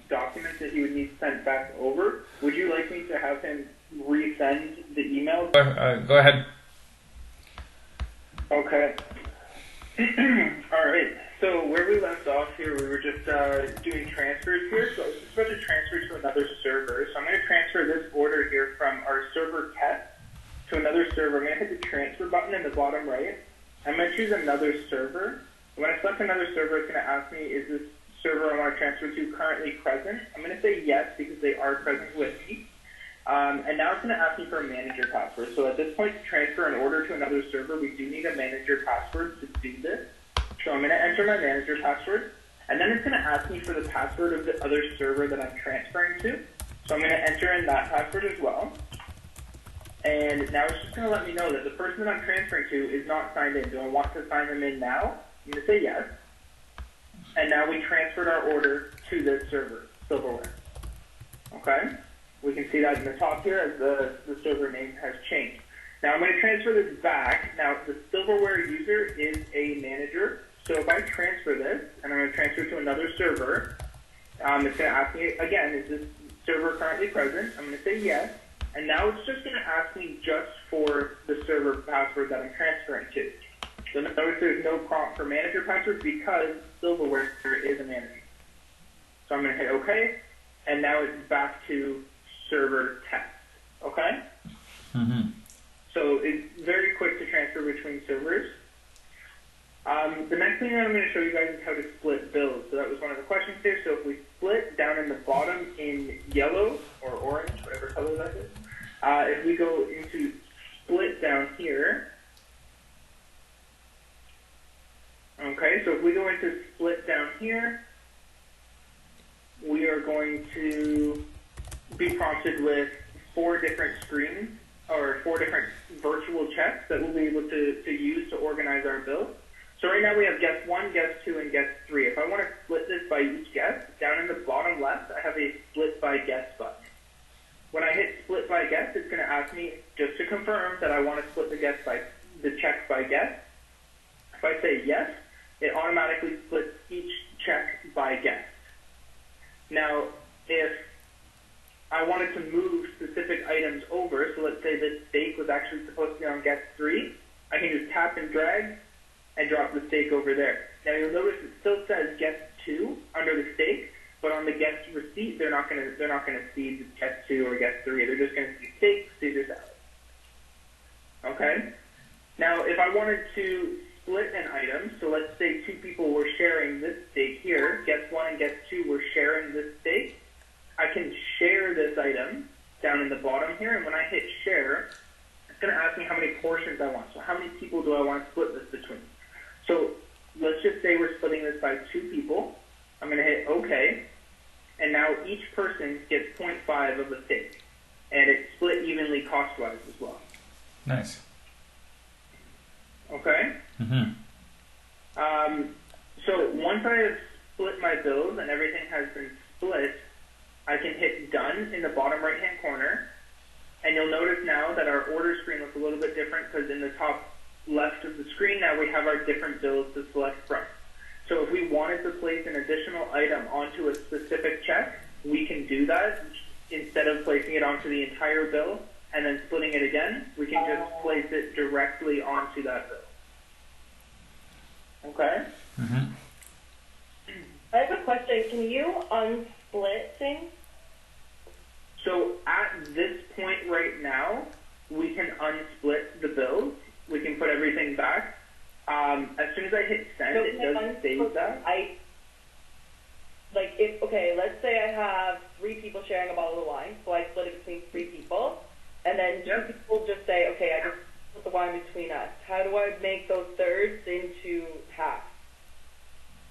documents that he would need sent back over. Would you like me to have him resend the email? Go ahead. Okay. All right. So where we left off here, we were just doing transfers here. So I was just about to transfer to another server. So I'm going to transfer this order here from our server test to another server. I'm going to hit the transfer button in the bottom right. I'm going to choose another server. When I select another server, it's going to ask me, is this server I want to transfer to currently present? I'm going to say yes because they are present with me. And now it's going to ask me for a manager password. So at this point, to transfer an order to another server, we do need a manager password to do this. So I'm going to enter my manager password. And then it's going to ask me for the password of the other server that I'm transferring to. So I'm going to enter in that password as well. And now it's just going to let me know that the person that I'm transferring to is not signed in. Do I want to sign them in now? I'm going to say yes. And now we transferred our order to this server, silverware. Okay? We can see that in the top here as the server name has changed. Now I'm going to transfer this back. Now the silverware user is a manager. So if I transfer this, and I'm going to transfer to another server, it's going to ask me again, is this server currently present? I'm going to say yes. And now it's just going to ask me just for the server password that I'm transferring to. So notice there's no prompt for manager password because silverware is a manager. So I'm going to hit OK. And now it's back to server test. Okay? Mm-hmm. So it's very quick to transfer between servers. The next thing I'm going to show you guys is how to split bills. So that was one of the questions here. So if we split down in the bottom in yellow or orange, whatever color that is, if we go into split down here, okay, so if we go into split down here, we are going to be prompted with 4 different screens or 4 different virtual checks that we'll be able to use to organize our bills. So right now we have guest 1, guest 2, and guest 3. If I want to split this by each guest, down in the bottom left, I have a split by guest button. When I hit split by guest, it's going to ask me just to confirm that I want to split the check by guest. If I say yes, it automatically splits each check by guest. Now, if I wanted to move specific items over, so let's say this steak was actually supposed to be on guest 3, I can just tap and drag and drop the steak over there. Now you'll notice it still says guest 2 under the steak, but on the guest receipt, they're not going to see guest 2 or guest 3. They're just going to see steak, Caesar salad. Okay? Now, if I wanted to split an item, so let's say 2 people were sharing this steak here, guest 1 and guest 2 were sharing this steak, I can share this item down in the bottom here, and when I hit share, it's going to ask me how many portions I want. So how many people do I want to split this between? So let's just say we're splitting this by 2 people. I'm going to hit OK, and now each person gets 0.5 of the steak, and it's split evenly cost-wise as well. Nice. Okay? Mm-hmm. So once I have split my bills and everything has been split, I can hit done in the bottom right-hand corner, and you'll notice now that our order screen looks a little bit different because in the top left of the screen now we have our different bills to select from. So if we wanted to place an additional item onto a specific check, we can do that. Instead of placing it onto the entire bill and then splitting it again, we can just place it directly onto that bill. Okay? Mm-hmm. I have a question. Can you unsplit things? So at this point right now, we can unsplit the bills. We can put everything back. As soon as I hit send, it does save that. Let's say I have 3 people sharing a bottle of wine, so I split it between 3 people, and then 2 people just say, okay, I just split the wine between us. How do I make those thirds into half?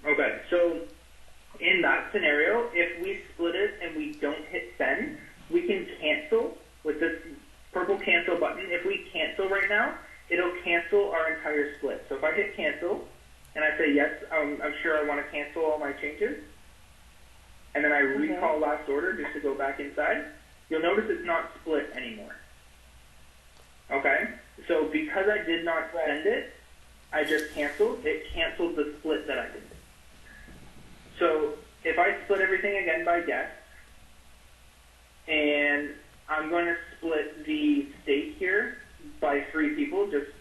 Okay, so in that scenario, if we split it and we don't hit send, we can cancel with this purple cancel button. If we cancel right now, it'll cancel our entire split. So if I hit cancel and I say yes, I'm sure I want to cancel all my changes, and then I recall last order just to go back inside, you'll notice it's not split anymore. Okay? So because I did not send it, I just canceled. It canceled the split that I did. So if I split everything again by guest, and I'm going to split the steak here by 3 people, just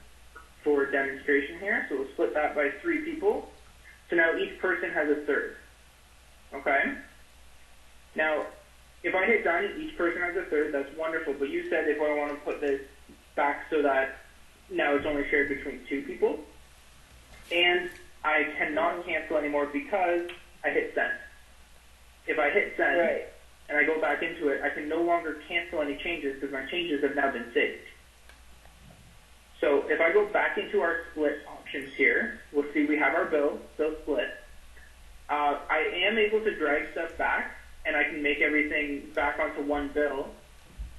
for demonstration here. So we'll split that by 3 people. So now each person has a third. Okay? Now, if I hit done, each person has a third. That's wonderful. But you said if I want to put this back so that now it's only shared between 2 people, and I cannot cancel anymore because I hit send. If I hit send, Right. and I go back into it, I can no longer cancel any changes because my changes have now been saved. So if I go back into our split options here, we'll see we have our bill still split. I am able to drag stuff back, and I can make everything back onto one bill.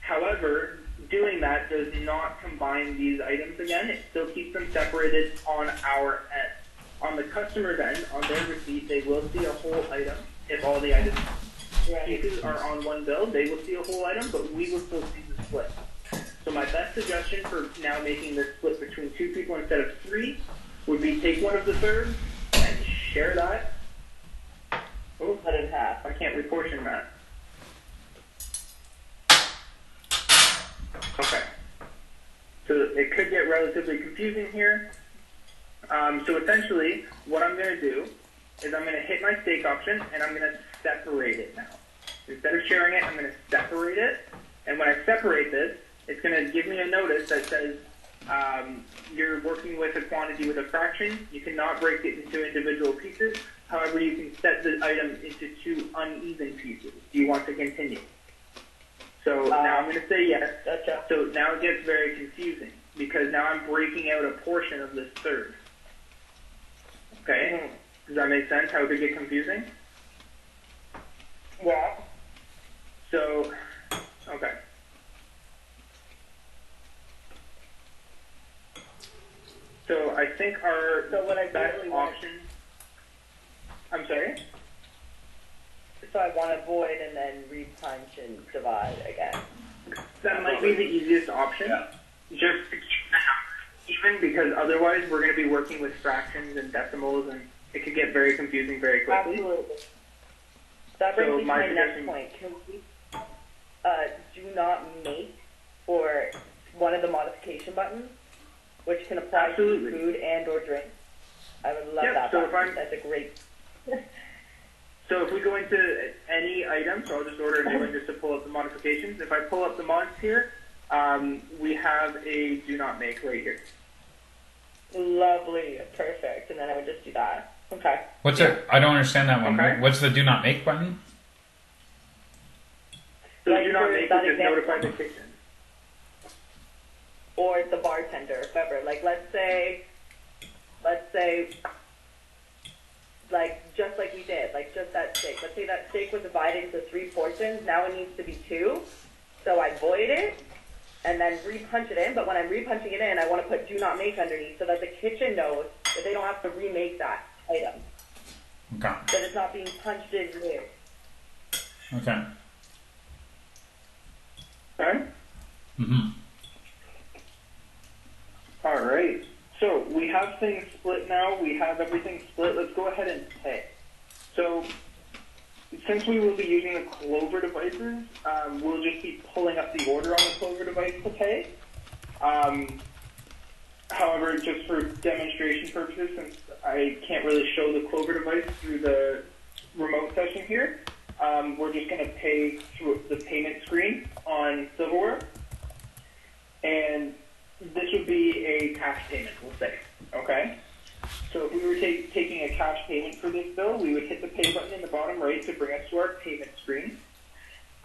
However, doing that does not combine these items again. It still keeps them separated on our end. On the customer's end, on their receipt, they will see a whole item if all the items pieces are on one bill. They will see a whole item, but we will still see the split. So my best suggestion for now making this split between 2 people instead of 3 would be take one of the thirds and share that. Oh, Cut it in half. I can't reportion that. Okay. So it could get relatively confusing here. So essentially, what I'm going to do is I'm going to hit my steak option, and I'm going to separate it now. Instead of sharing it, I'm going to separate it. And when I separate this, it's going to give me a notice that says you're working with a quantity with a fraction. You cannot break it into individual pieces. However, you can set the item into 2 uneven pieces. Do you want to continue? So now I'm going to say yes. Gotcha. So now it gets very confusing because now I'm breaking out a portion of this third. Okay? Does that make sense? How it could get confusing? Yeah. So, okay. So I think our best option. I'm sorry? So I want to void and then repunch and divide again. That might be the easiest option. Yeah. Just to keep the numbers even, because otherwise we're going to be working with fractions and decimals, and it could get very confusing very quickly. Absolutely. That brings So me to my my next suggestion- point. Can we do not make for one of the modification buttons, which can apply Absolutely. to food and or drink? I would love Yep, that so if button. I'm- That's a great... So if we go into any item, so I'll just order a new one just to pull up the modifications. If I pull up the mods here, we have a do not make right here. Lovely. Perfect. And then I would just do that. Okay. What's it? I don't understand that one. Okay. What's the do not make button? So Like do not for make that is just example. notify the kitchen. Or the bartender, whoever. Like, let's say, like, just like we did, like, just that steak. Let's say that steak was divided into 3 portions. Now it needs to be 2. So I void it and then repunch it in. But when I'm repunching it in, I want to put do not make underneath so that the kitchen knows that they don't have to remake that item. Okay. That it's not being punched in new. Okay. Okay? Mm-hmm. All right. So we have things split now. We have everything split. Let's go ahead and pay. So since we will be using the Clover devices, we'll just be pulling up the order on the Clover device to pay. However, just for demonstration purposes, since I can't really show the Clover device through the remote session here, we're just going to pay through the payment screen on Silverware. And this would be a cash payment, we'll say. Okay? So if we were taking a cash payment for this bill, we would hit the pay button in the bottom right to bring us to our payment screen.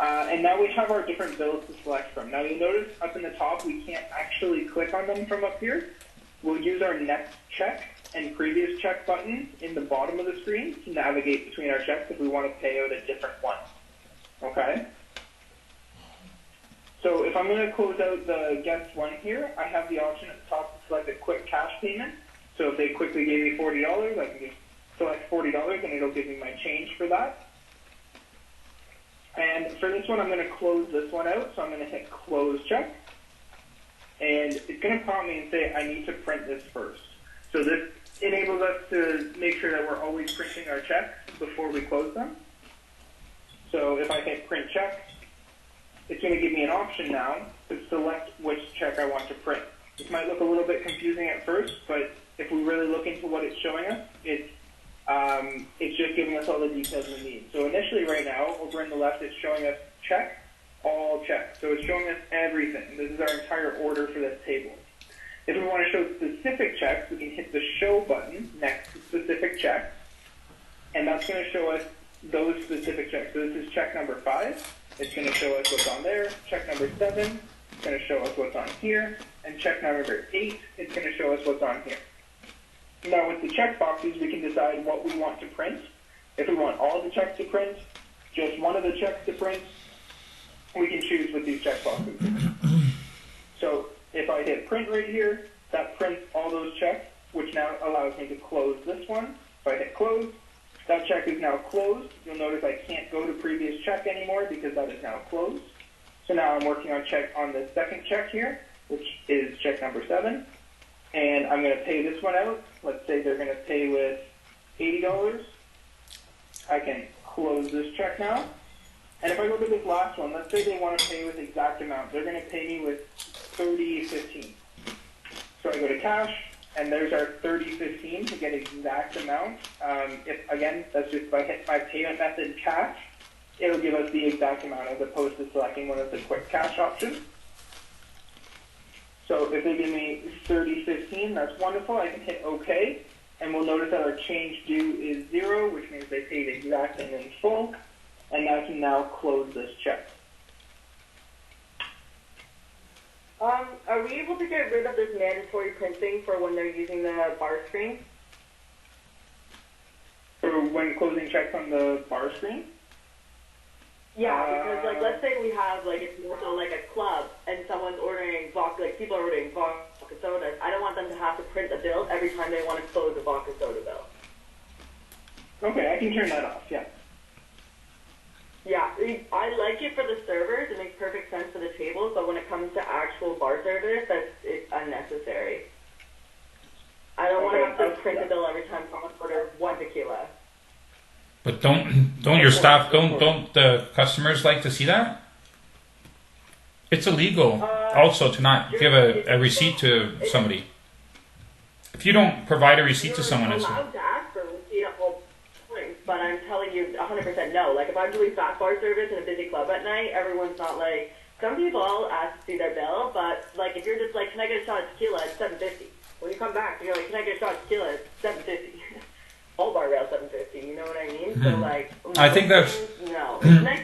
And now we have our different bills to select from. Now you'll notice up in the top, we can't actually click on them from up here. We'll use our next check and previous check buttons in the bottom of the screen to navigate between our checks if we want to pay out a different one. Okay? So if I'm going to close out the guest one here, I have the option at the top to select a quick cash payment. So if they quickly gave me $40, I can just select $40 and it'll give me my change for that. And for this one, I'm going to close this one out. So I'm going to hit close check. And it's going to prompt me and say I need to print this first. So this enables us to make sure that we're always printing our checks before we close them. So if I hit print check, it's going to give me an option now to select which check I want to print. This might look a little bit confusing at first, but if we really look into what it's showing us, it's just giving us all the details we need. So initially right now, over in the left, it's showing us check, all check. So it's showing us everything. This is our entire order for this table. If we want to show specific checks, we can hit the show button next to specific checks, and that's going to show us those specific checks. So this is check number 5. It's going to show us what's on there. Check number 7, it's going to show us what's on here. And check number 8, it's going to show us what's on here. Now with the check boxes, we can decide what we want to print. If we want all the checks to print, just one of the checks to print, we can choose with these check boxes. So if I hit print right here, that prints all those checks, which now allows me to close this one. If I hit close, that check is now closed. You'll notice I can't go to previous check anymore because that is now closed. So now I'm working on the second check here, which is check number 7. And I'm going to pay this one out. Let's say they're going to pay with $80. I can close this check now. And if I go to this last one, let's say they want to pay with the exact amount. They're going to pay me with $30.15. So I go to cash, and there's our $30.15 to get exact amount. That's just if I hit my payment method cash, it'll give us the exact amount as opposed to selecting one of the quick cash options. So if they give me $30.15, that's wonderful. I can hit OK, and we'll notice that our change due is 0, which means they paid exact and in full, and I can now close this check. Are we able to get rid of this mandatory printing for when they're using the bar screen? For when closing checks on the bar screen? Yeah, because let's say we have it's more so like a club and someone's ordering vodka, people are ordering vodka sodas. I don't want them to have to print a bill every time they want to close a vodka soda bill. Okay, I can turn that off, yeah. Yeah, I like it for the servers. It makes perfect sense for the tables, but when it comes to actual bar service, it's unnecessary. I don't want to have to print a bill every time someone orders 1 tequila. But don't your staff, don't the customers like to see that? It's illegal also to not give a receipt to somebody. If you don't provide a receipt to someone, it's allowed to ask for a receipt at all points, but I'm telling you 100% no. Like if I'm doing fast bar service in a busy club at night, everyone's not like, some people ask to see their bill, but like if you're just like, can I get a shot of tequila? It's $7.50. When you come back, you're like, can I get a shot of tequila? It's $7.50. Whole bar rail $7.50. You know what I mean? So like, I think that's no.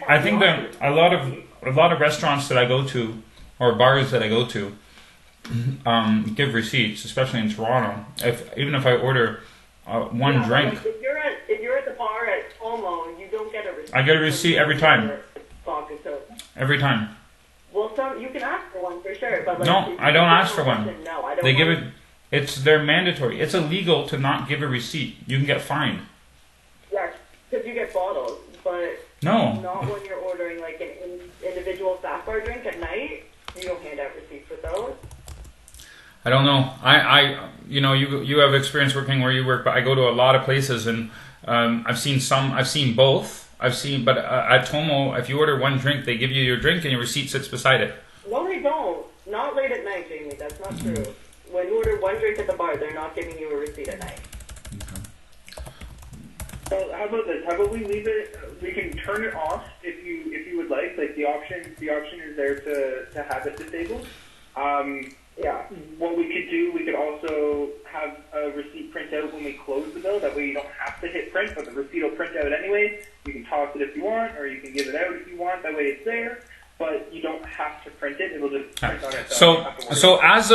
I think that a lot of restaurants that I go to or bars that I go to give receipts, especially in Toronto. Even if I order one drink, like if you're at the bar at Tomo, you don't get a receipt. I get a receipt every time. Every time. Well, you can ask for one for sure, but like, no, I don't ask for one. No, I don't. They give it. They're mandatory. It's illegal to not give a receipt. You can get fined. Yeah, because you get bottles, but no, not when you're ordering like an individual fast bar drink at night. You don't hand out receipts for those. I don't know. You have experience working where you work, but I go to a lot of places, and I've seen both. But at Tomo, if you order one drink, they give you your drink and your receipt sits beside it. No, they don't. Not late at night, Jamie. That's not true. When you order one drink at the bar, they're not giving you a receipt at night. Okay. So how about this? How about we leave it? We can turn it off if you would like. Like the option is there to have it disabled. Yeah. What we could do, we could also have a receipt print out when we close the bill. That way you don't have to hit print, but the receipt will print out anyway. You can toss it if you want, or you can give it out if you want. That way it's there. But you don't have to print it; it'll just print on itself. So as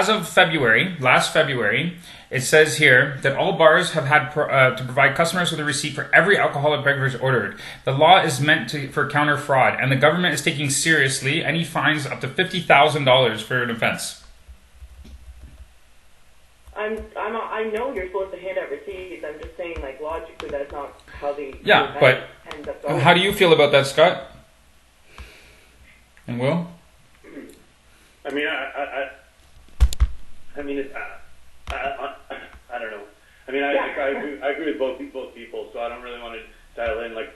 of February, last February, it says here that all bars have had to provide customers with a receipt for every alcoholic beverage ordered. The law is meant for counter fraud, and the government is taking seriously any fines up to $50,000 for an offense. I know you're supposed to hand out receipts. I'm just saying, like logically, that's not how the ends up going. How do you feel about that, Scott? And Will? I mean, I don't know. I mean, I agree with both people, so I don't really want to dial in. Like,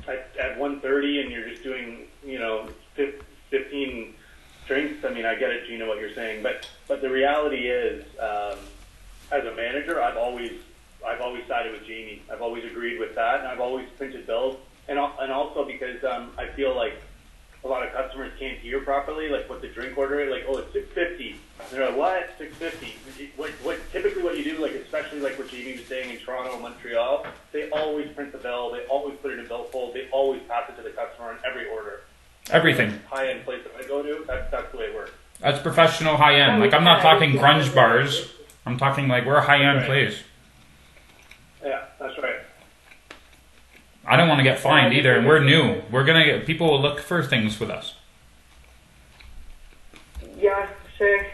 at 1:30 and you're just doing, 15 drinks, I mean, I get it, Gina, what you're saying, but the reality is, as a manager, I've always sided with Jamie. I've always agreed with that, and I've always printed bills, and also because I feel like a lot of customers can't hear properly, like what the drink order is, like, oh, it's $6.50. And they're like, what? $6.50? Typically what you do, like, especially like what Jamie was saying in Toronto and Montreal, they always print the bill, they always put it in a bill fold, they always pass it to the customer on every order. Everything. High-end place that I go to, that's the way it works. That's professional high-end. Like, I'm not talking grunge bars. I'm talking like we're a high-end place. Yeah, that's right. I don't want to get fined either, and we're new. We're gonna get people will look for things with us. Yeah, sure.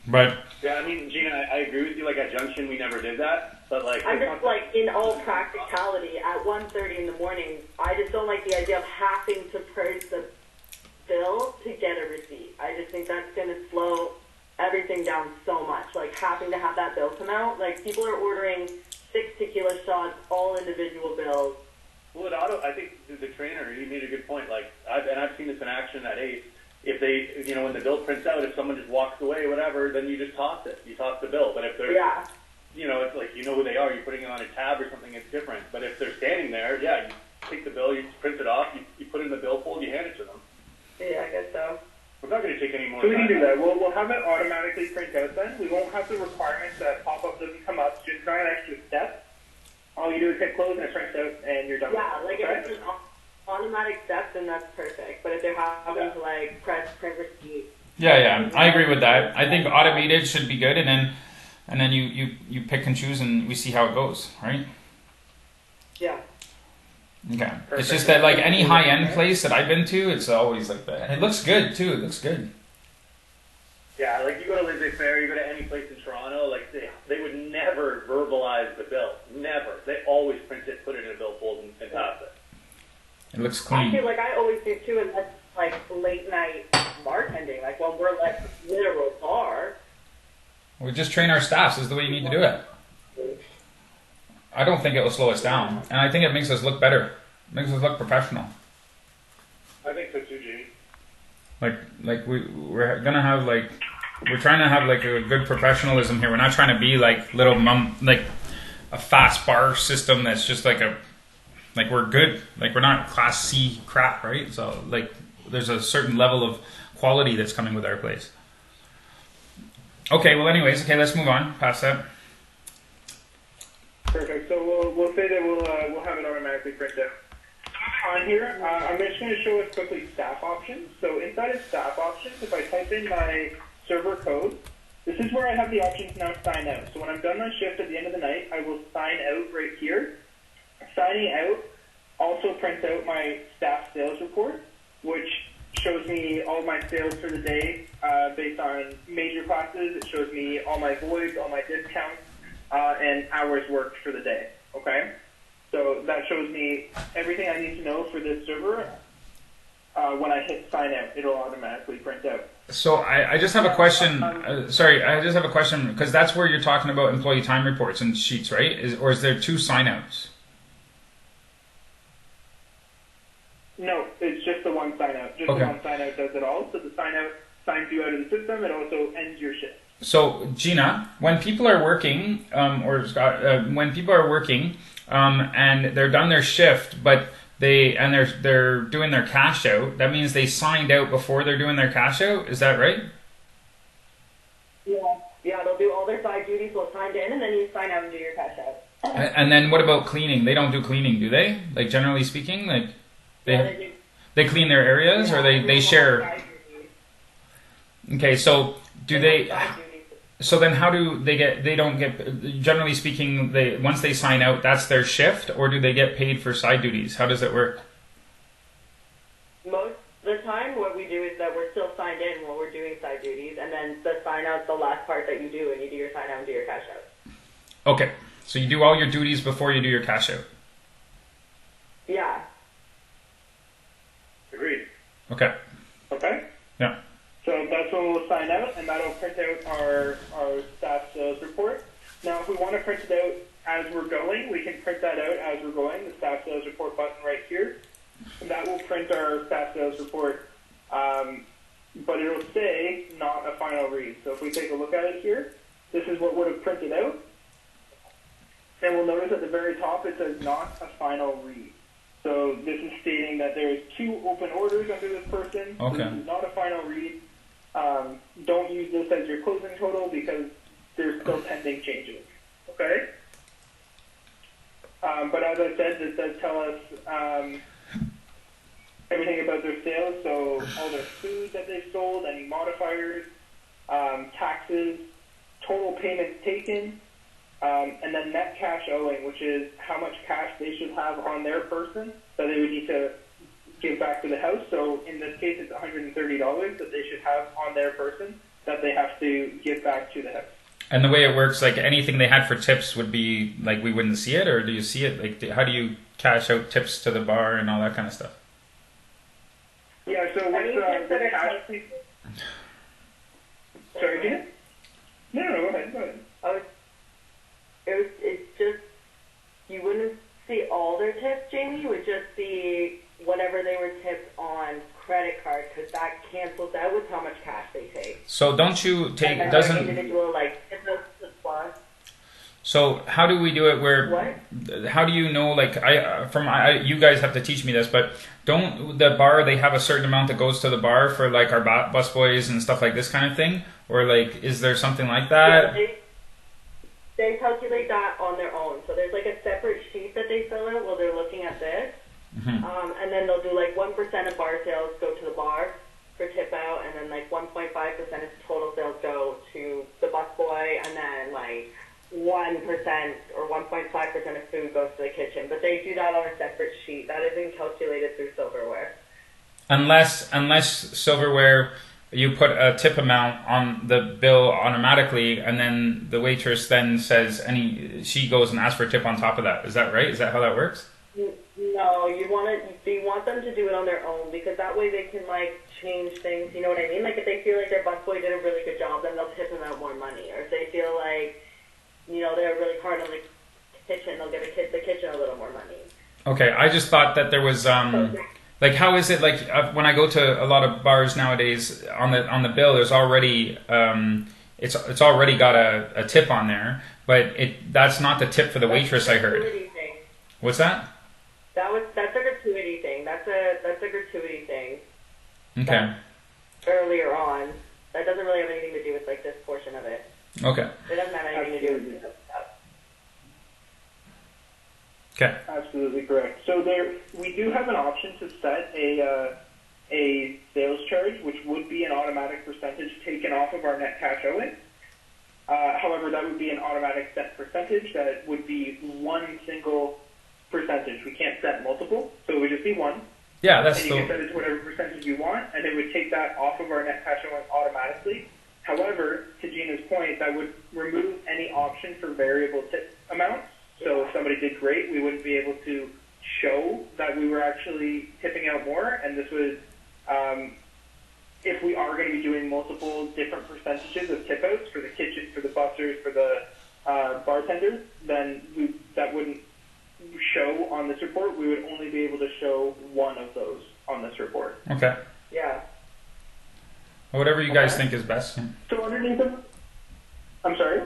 But yeah, I mean, Gina, I agree with you. Like at Junction, we never did that, but like I'm just like in all practicality at 1:30 in the morning. I just don't like the idea of having to purge the bill to get a receipt. I just think that's going to slow everything down so much. Like having to have that bill come out. Like people are ordering 6 tequila shots, all individual bills. Well, I think the trainer, he made a good point. Like, I've seen this in action at Ace. If they, when the bill prints out, if someone just walks away, whatever, then you just toss it. You toss the bill. But if they're, it's like, who they are, you're putting it on a tab or something, it's different. But if they're standing there, you take the bill, you print it off, you put it in the bill fold, you hand it to them. Yeah, I guess so. We're not going to take any more So we time. can do that. We'll have it automatically print out then. We won't have the requirement that pop-up doesn't come up. It's not an extra step. All you do is hit close and it prints out and you're done. Yeah, like if it's an automatic step, then that's perfect. But if they're having to like press print receipt. yeah, I agree with that. I think automated should be good, and then you pick and choose, and we see how it goes, right? Yeah. Okay. It's just that like any high end place that I've been to, it's always like that. And it looks good too. It looks good. Yeah, like you go to Lindsay Fair, you go to any place in Toronto, like they would never verbalize the bill. Never. They always print it, put it in a bill fold, and pass it. It looks clean. Actually, like I always do too, and that's like late night bartending. Like when we're like literal bar. We just train our staffs is the way you need to do it. I don't think it will slow us down, and I think it makes us look better. It makes us look professional. I think so too, Jamie. Like we're gonna have like we're trying to have like a good professionalism here. We're not trying to be like little like a fast bar system that's just like we're good. Like we're not class C crap, right? So like there's a certain level of quality that's coming with our place. Okay, well anyways, let's move on past that. Perfect. So we'll say that we'll have it automatically printed out. On here, I'm just going to show us quickly staff options. So inside of staff options, if I type in my server code, this is where I have the option to now sign out. So when I'm done my shift at the end of the night, I will sign out right here. Signing out also prints out my staff sales report, which shows me all my sales for the day based on major classes. It shows me all my voids, all my discounts, and hours worked for the day. Okay? So that shows me everything I need to know for this server. When I hit sign out, it'll automatically print out. So I just have a question. Sorry, I just have a question because that's where you're talking about employee time reports and sheets, right? Or is there 2 sign-outs? No, it's just the one sign out. Just the one sign out does it all. So the sign out signs you out of the system. It also ends your shift. So Gina, when people are working, or Scott, when people are working, and they're done their shift, but they're doing their cash out, that means they signed out before they're doing their cash out. Is that right? Yeah, they'll do all their side duties, they'll sign in, and then you sign out and do your cash out. And then what about cleaning? They don't do cleaning, do they? Like generally speaking, like they clean their areas, or they share. Okay, so do they? So then how do they get, they don't get, generally speaking, once they sign out, that's their shift, or do they get paid for side duties? How does it work? Most of the time, what we do is that we're still signed in while we're doing side duties, and then the sign out's the last part that you do, and you do your sign out and do your cash out. Okay, so you do all your duties before you do your cash out? Yeah. Agreed. Okay. Okay? Yeah. So that's when we'll sign out, and that'll print out our staff sales report. Now, if we want to print it out as we're going, we can print that out as we're going, the staff sales report button right here. And that will print our staff sales report, but it'll say not a final read. So if we take a look at it here, this is what would have printed out. And we'll notice at the very top it says not a final read. So this is stating that there's 2 open orders under this person. Okay. This is not a final read. Don't use this as your closing total because there's still pending changes. Okay? But as I said, this does tell us everything about their sales, so all their food that they've sold, any modifiers, taxes, total payments taken, and then net cash owing, which is how much cash they should have on their person that they would need to give back to the house. So in this case, it's $130 that they should have on their person that they have to give back to the house. And the way it works, like anything they had for tips would be like we wouldn't see it, or do you see it? Like, how do you cash out tips to the bar and all that kind of stuff? Yeah, so with the cash, sorry, Gina? No, go ahead. It's just, you wouldn't see all their tips, Jamie. You would just see whatever they were tipped on credit card, because that cancels out with how much cash they take. So don't you take, and doesn't... individual, like, tip notes to plus. So how do we do it where... What? How do you know, like, you guys have to teach me this, but don't the bar, they have a certain amount that goes to the bar for, like, our busboys and stuff like this kind of thing? Or, like, is there something like that? Yeah, they calculate that on their own. So there's, like, a separate sheet that they fill out while they're looking at this. Mm-hmm. And then they'll do, like, 1% of bar sales go to the bar for tip out, and then, like, 1.5% of total sales go to the busboy, and then, like, 1% or 1.5% of food goes to the kitchen. But they do that on a separate sheet. That isn't calculated through silverware. Unless silverware, you put a tip amount on the bill automatically, and then the waitress then says she goes and asks for a tip on top of that. Is that right? Is that how that works? No, you want them to do it on their own, because that way they can, like, change things. You know what I mean? Like, if they feel like their busboy did a really good job, then they'll tip them out more money. Or if they feel like, you know, they're really hard on the kitchen, they'll give the kitchen a little more money. Okay, I just thought that there was like, how is it, like, when I go to a lot of bars nowadays, on the bill there's already it's already got a tip on there, but that's not the tip for the waitress. I heard. Thing. What's that? That's a gratuity thing. That's a gratuity thing. Okay. Earlier on, that doesn't really have anything to do with, like, this portion of it. Okay. It doesn't have anything to do with this stuff. Okay. Absolutely correct. So we do have an option to set a sales charge, which would be an automatic percentage taken off of our net cash owing. However, that would be an automatic set percentage that would be one single percentage. We can't set multiple, so it would just be one. Yeah, that's and you can set it to whatever percentage you want, and it would take that off of our net cash owing automatically. However, to Gina's point, that would remove any option for variable tip amounts. So if somebody did great, we wouldn't be able to show that we were actually tipping out more. And this would, if we are going to be doing multiple different percentages of tip outs for the kitchen, for the bussers, for the bartenders, then that wouldn't show on this report. We would only be able to show one of those on this report. Okay. Yeah. Whatever you guys think is best. So underneath them, I'm sorry?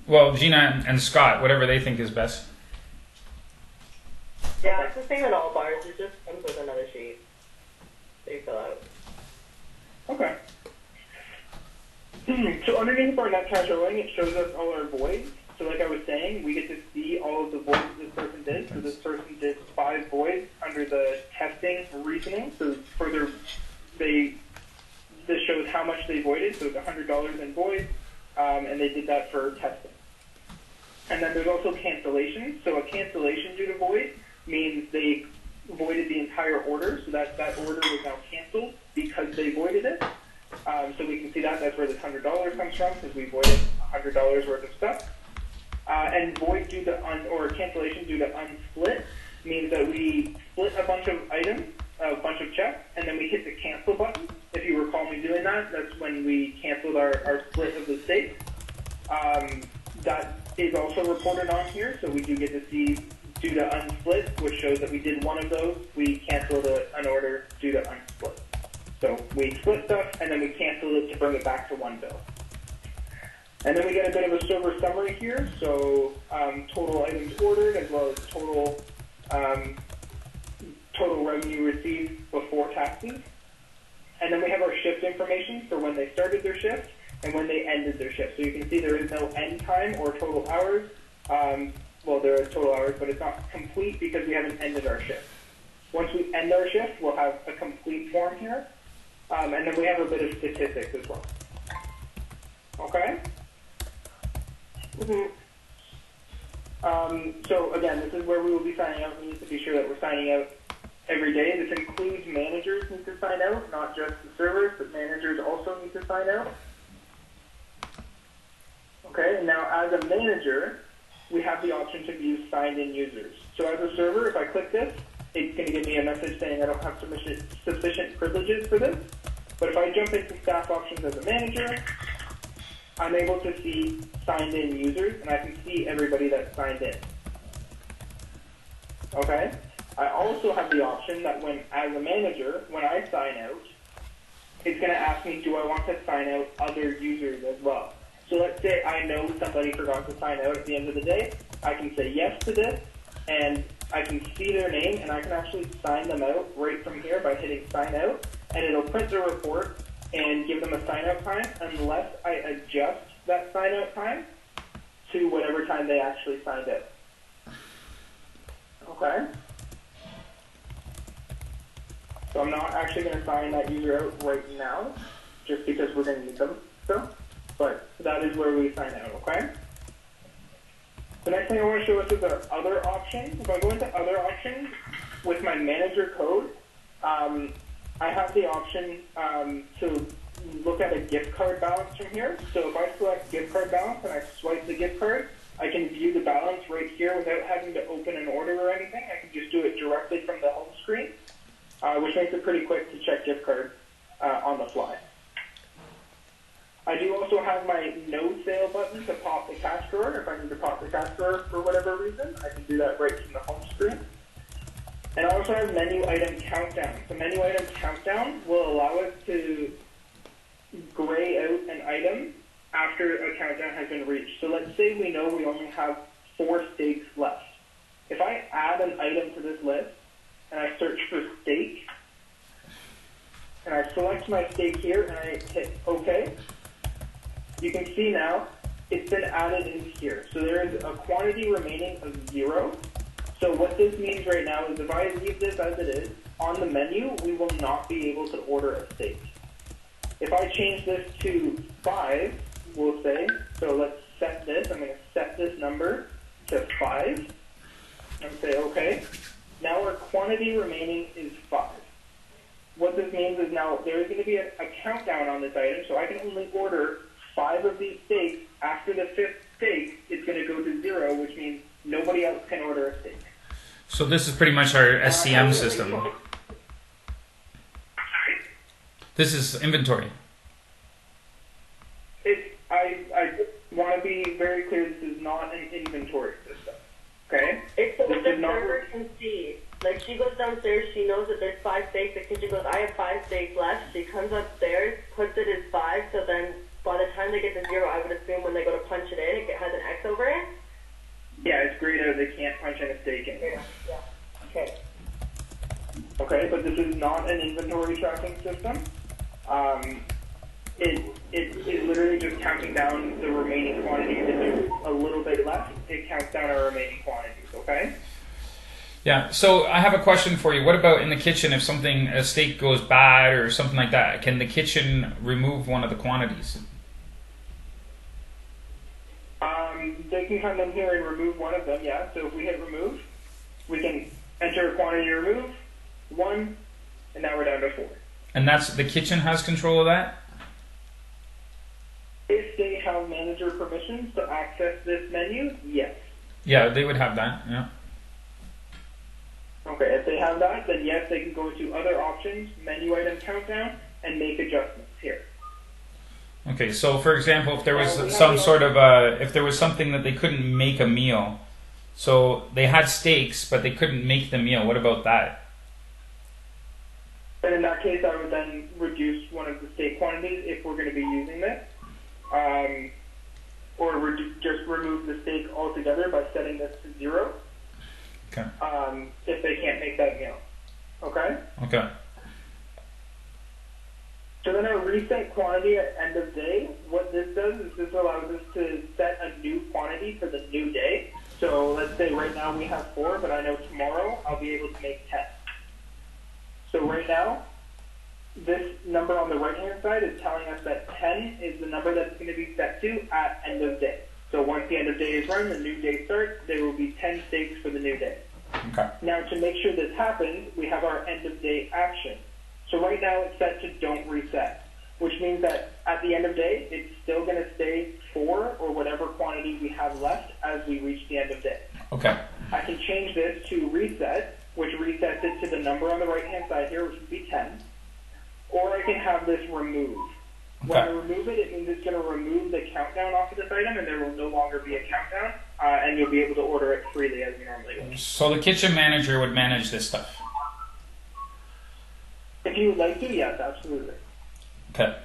Well, Gina and Scott, whatever they think is best. Yeah, it's the same at all bars. It just comes with another sheet that you fill out. Okay. So underneath our net cash owing, it shows us all our voids. So like I was saying, we get to see all of the voids this person did. So this person did 5 voids under the testing reasoning. So further, this shows how much they voided. So it's $100 in voids, and they did that for testing. And then there's also cancellations. So a cancellation due to void means they voided the entire order. So that order was now canceled because they voided it. So we can see that. That's where this $100 comes from, because we voided $100 worth of stuff. And void due to or cancellation due to unsplit means that we split a bunch of items, a bunch of checks, and then we hit the cancel button. If you recall me doing that, that's when we canceled our split of the steak. That is also reported on here, so we do get to see due to unsplit, which shows that we did one of those. We canceled an order due to unsplit. So we split stuff, and then we canceled it to bring it back to one bill. And then we get a bit of a server summary here, so total items ordered as well as total revenue received before taxes. And then we have our shift information for when they started their shift and when they ended their shift. So you can see there is no end time or total hours. Well, there is total hours, but it's not complete because we haven't ended our shift. Once we end our shift, we'll have a complete form here. And then we have a bit of statistics as well. Okay? Mm-hmm. So again, this is where we will be signing out. We need to be sure that we're signing out every day. This includes managers need to sign out, not just the servers, but managers also need to sign out. Okay, and now as a manager, we have the option to view signed-in users. So as a server, if I click this, it's going to give me a message saying I don't have sufficient privileges for this. But if I jump into staff options as a manager, I'm able to see signed-in users, and I can see everybody that's signed in. Okay? I also have the option that as a manager, when I sign out, it's going to ask me, do I want to sign out other users as well? So let's say I know somebody forgot to sign out at the end of the day. I can say yes to this, and I can see their name, and I can actually sign them out right from here by hitting sign out, and it'll print the report and give them a sign out time unless I adjust that sign out time to whatever time they actually signed out. Okay? So I'm not actually going to sign that user out right now, just because we're going to need them still. But that is where we sign out, okay? The next thing I want to show us is our other options. If I go into other options with my manager code, I have the option to look at a gift card balance from here. So if I select gift card balance and I swipe the gift card, I can view the balance right here without having to open an order or anything. I can just do it directly from the home screen, which makes it pretty quick to check gift cards on the fly. I do also have my no sale button to pop the cash drawer. If I need to pop the cash drawer for whatever reason, I can do that right from the home screen. And I also have menu item countdown. So menu item countdown will allow us to gray out an item after a countdown has been reached. So let's say we know we only have 4 steaks left. If I add an item to this list and I search for steak, and I select my steak here and I hit OK, you can see now it's been added in here. So there is a quantity remaining of 0. So what this means right now is if I leave this as it is, on the menu, we will not be able to order a steak. If I change this to 5, we'll say, so let's set this, I'm going to set this number to 5, and say OK. Now our quantity remaining is 5. What this means is now there is going to be a countdown on this item, so I can only order 5 of these steaks. After the 5th steak, it's going to go to 0, which means nobody else can order a steak. So this is pretty much our SCM system. This is inventory. I want to be very clear, this is not an inventory system. Okay? It's so the server can see. Like, she goes downstairs, she knows that there's 5 steaks, because she goes, I have 5 steaks left. She comes upstairs, puts it as 5, so then by the time they get to 0, I would assume when they go to punch it in, it has an X over it. Yeah, it's grayed out. They can't punch in a steak in. Yeah. Okay. Okay, but this is not an inventory tracking system. It is literally just counting down the remaining quantities. If there's a little bit left, it counts down our remaining quantities, okay? Yeah, so I have a question for you. What about in the kitchen if a steak goes bad or something like that? Can the kitchen remove one of the quantities? They can come in here and remove one of them, yeah. So if we hit remove, we can enter a quantity to remove, 1, and now we're down to 4. And that's the kitchen has control of that? If they have manager permissions to access this menu, yes. Yeah, they would have that, yeah. Okay, if they have that, then yes, they can go to other options, menu item countdown, and make adjustments here. Okay, so for example, if there was Well, we some have sort of if there was something that they couldn't make a meal, so they had steaks but they couldn't make the meal. What about that? And in that case, I would then reduce one of the steak quantities if we're going to be using this, or just remove the steak altogether by setting this to 0. Okay. If they can't make that meal. Okay? Okay. So then our reset quantity at end of day, what this does is this allows us to set a new quantity for the new day. So let's say right now we have 4, but I know tomorrow I'll be able to make 10. So right now, this number on the right-hand side is telling us that 10 is the number that's going to be set to at end of day. So once the end of day is run, the new day starts, there will be 10 steaks for the new day. Okay. Now to make sure this happens, we have our end of day action. So right now it's set to don't reset, which means that at the end of day, it's still going to stay 4 or whatever quantity we have left as we reach the end of day. Okay. I can change this to reset, which resets it to the number on the right-hand side here, which would be 10. Or I can have this remove. When I remove it, it means it's going to remove the countdown off of this item, and there will no longer be a countdown, and you'll be able to order it freely as you normally would. So the kitchen manager would manage this stuff. If you would like to, yes, absolutely. Okay.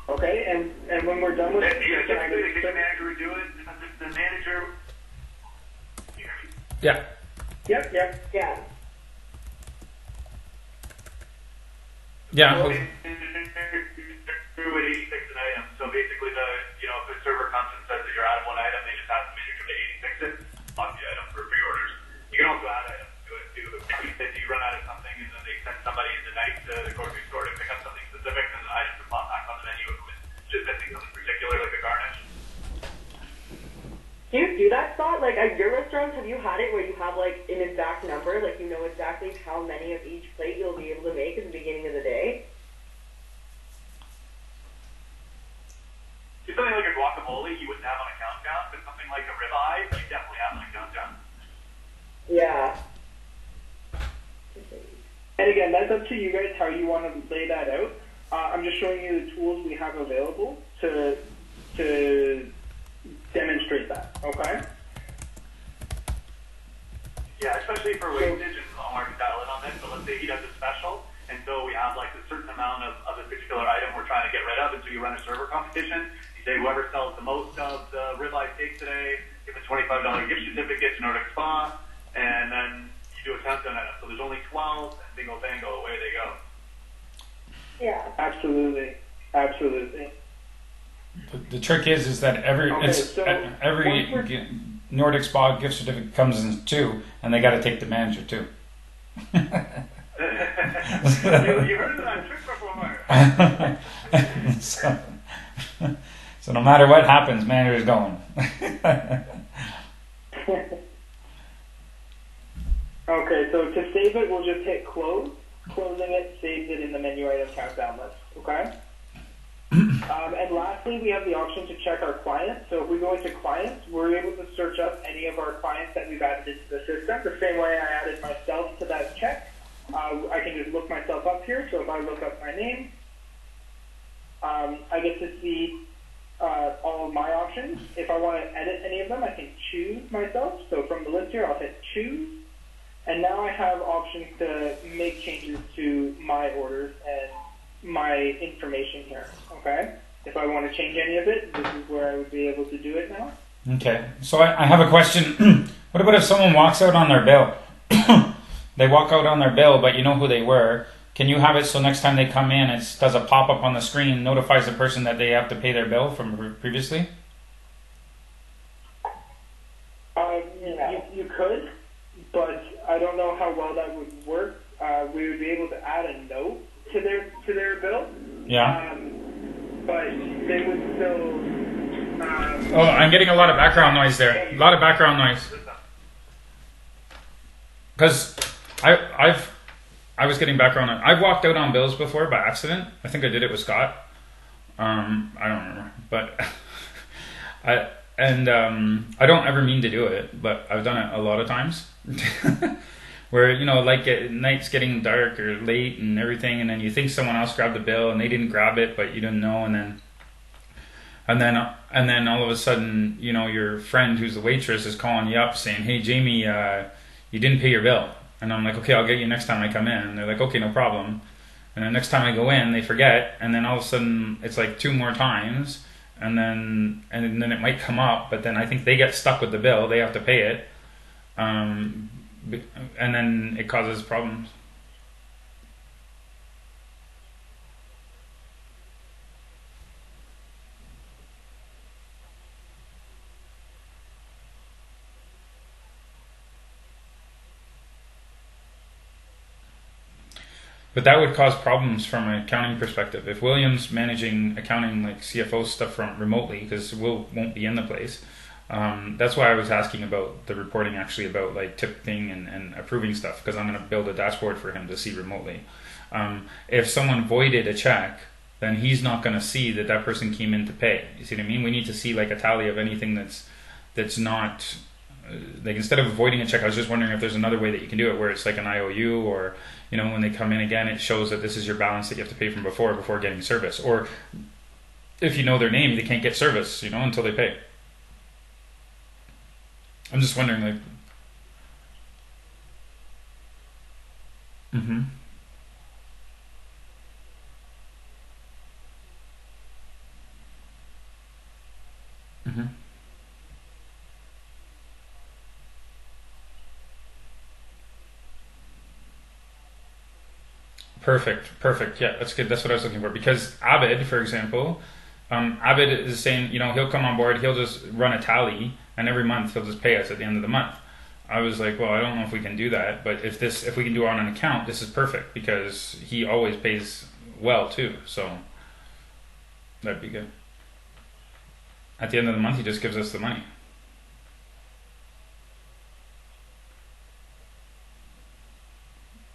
Okay, and when we're done with it, Typically the kitchen manager would do it. The manager. Yeah. Yep. Yeah. Yeah. Through at 86 an item. So basically, if the server comes and says that you're out of one item, they just have the manager to 86 it, lock the item for pre-orders. You can also add items to it too. If you run out of something and then they send somebody in the night to the grocery store to pick up something specific, then the items are popped back on the menu if it's just missing something particular like a garnish. Do you do that, Scott? Like at your restaurants, have you had it where you have like an exact number, like you know exactly how many of each plate you'll be able to make at the beginning of the day? If something like a guacamole you wouldn't have on a countdown, but something like a ribeye, you definitely have on a countdown. Yeah. And again, that's up to you guys how you want to lay that out. I'm just showing you the tools we have available to demonstrate that, okay? Yeah, especially for wastage, and Omar can dial in on this, but let's say he does a special, and so we have like a certain amount of a particular item we're trying to get rid of, and so you run a server competition. You say whoever sells the most of the ribeye steak today, give a $25 gift certificate to Nordic Spa, and then you do a countdown item. So there's only 12, and bingo bango, away they go. Yeah. Absolutely. The trick is that every Nordic Spa gift certificate comes in 2, and they got to take the manager too. You heard of that trick before. So no matter what happens, manager's going. Okay, so to save it, we'll just hit close. Closing it saves it in the menu item countdown list, okay? And lastly, we have the option to check our clients. So if we go into clients, we're able to search up any of our clients that we've added into the system. The same way I added myself to that check, I can just look myself up here. So if I look up my name, I get to see all of my options. If I want to edit any of them, I can choose myself. So from the list here, I'll hit choose. And now I have options to make changes to my orders and my information here, okay? If I want to change any of it, this is where I would be able to do it now. Okay, so I have a question. What about if someone walks out on their bill? They walk out on their bill, but you know who they were. Can you have it so next time they come in, it does a pop-up on the screen, notifies the person that they have to pay their bill from previously? You could, but I don't know how well that would work. We would be able to add a note to their bill. Yeah. But they would still. Oh, I'm getting a lot of background noise there. A lot of background noise. Because I was getting background noise. I've walked out on bills before by accident. I think I did it with Scott. I don't remember, but I don't ever mean to do it, but I've done it a lot of times. where like night's getting dark or late and everything, and then you think someone else grabbed the bill and they didn't grab it, but you didn't know, and then all of a sudden, your friend who's the waitress is calling you up saying, "Hey, Jamie, you didn't pay your bill." And I'm like, "Okay, I'll get you next time I come in." And they're like, "Okay, no problem." And then next time I go in, they forget, and then all of a sudden it's like 2 more times, and then it might come up, but then I think they get stuck with the bill. They have to pay it, and then it causes problems. But that would cause problems from an accounting perspective. If William's managing accounting, like CFO stuff from remotely, because Will won't be in the place. That's why I was asking about the reporting, actually, about like tipping and approving stuff, because I'm going to build a dashboard for him to see remotely. If someone voided a check, then he's not going to see that person came in to pay. You see what I mean? We need to see like a tally of anything that's not. Like, instead of avoiding a check, I was just wondering if there's another way that you can do it, where it's like an IOU, or when they come in again, it shows that this is your balance that you have to pay from before getting service. Or if you know their name, they can't get service, until they pay. I'm just wondering, like. Mm-hmm. Mm-hmm. Perfect. Yeah, that's good. That's what I was looking for. Because Abid, for example, Abid is saying, he'll come on board, he'll just run a tally, and every month he'll just pay us at the end of the month. I was like, well, I don't know if we can do that, but if we can do it on an account, this is perfect, because he always pays well too. So that'd be good. At the end of the month, he just gives us the money.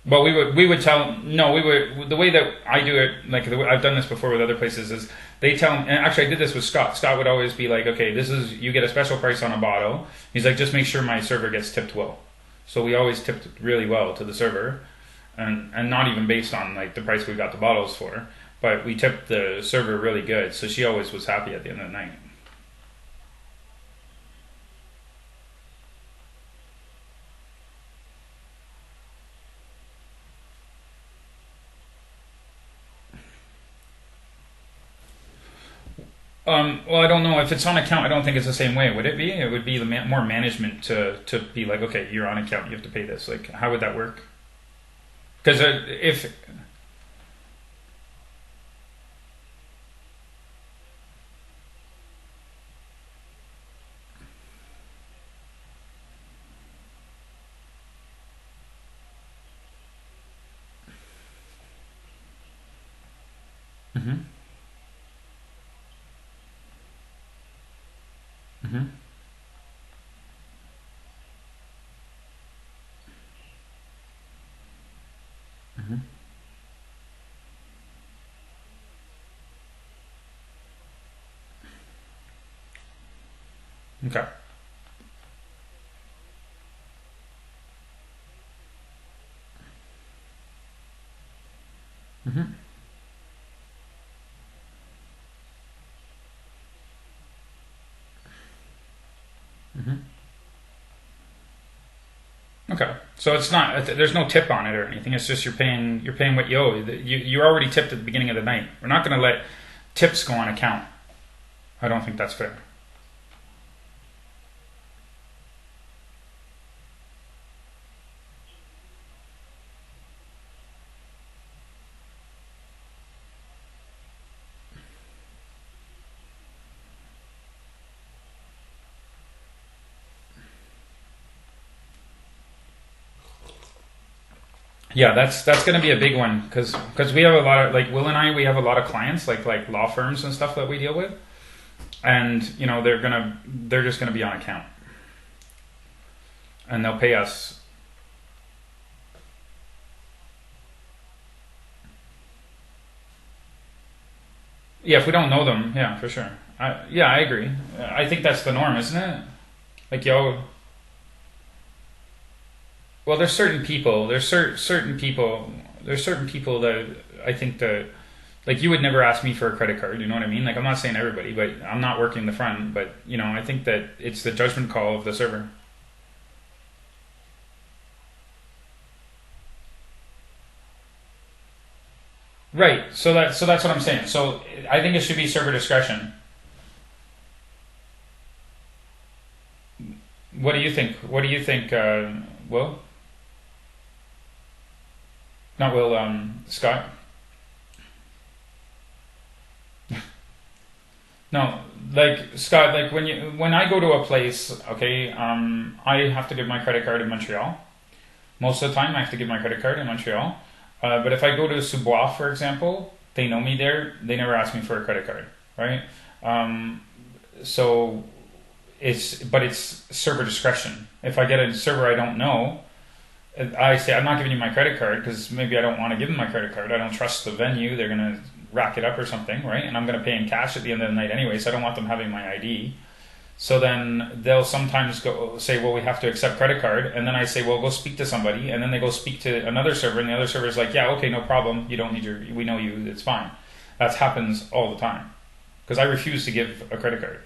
Well, we would tell no, we would the way that I do it, like I've done this before with other places, is they tell, and actually I did this with Scott. Scott would always be like, "Okay, this is, you get a special price on a bottle." He's like, "Just make sure my server gets tipped well." So we always tipped really well to the server, and not even based on like the price we got the bottles for, but we tipped the server really good, so she always was happy at the end of the night. Well, I don't know if it's on account. I don't think it's the same way. Would it be? It would be more management to be like, okay, you're on account, you have to pay this. Like, how would that work? Because if. Mhm. Mhm. Mhm. Okay. Mhm. Mhm. Okay. So it's not. There's no tip on it or anything. It's just you're paying what you owe. You're already tipped at the beginning of the night. We're not going to let tips go on account. I don't think that's fair. Yeah, that's going to be a big one, because we have a lot of, like, Will and I, we have a lot of clients, like law firms and stuff that we deal with, and they're just gonna be on account, and they'll pay us. Yeah, if we don't know them, yeah, for sure. Yeah, I agree. I think that's the norm, isn't it? Like, yo. Well, there's certain people. Certain people. There's certain people that I think that, like, you would never ask me for a credit card. You know what I mean? Like, I'm not saying everybody, but I'm not working the front. But I think that it's the judgment call of the server. Right. So that's what I'm saying. So I think it should be server discretion. What do you think? What do you think, Will? Not Will. Scott. No, like Scott, like when I go to a place, okay, I have to give my credit card in Montreal. Most of the time, I have to give my credit card in Montreal. But if I go to Subois, for example, they know me there. They never ask me for a credit card, right? So it's server discretion. If I get a server I don't know, I say I'm not giving you my credit card because maybe I don't want to give them my credit card. I don't trust the venue. They're gonna rack it up or something, right? And I'm gonna pay in cash at the end of the night anyway, so I don't want them having my ID. So then they'll sometimes go say, well, we have to accept credit card, and then I say, well, go speak to somebody, and then they go speak to another server, and the other server is like, yeah, okay, no problem. You don't need we know you. It's fine. That happens all the time because I refuse to give a credit card.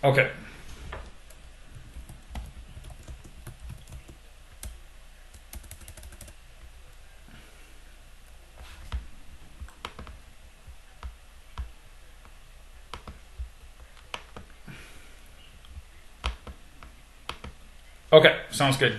Okay. Okay, sounds good.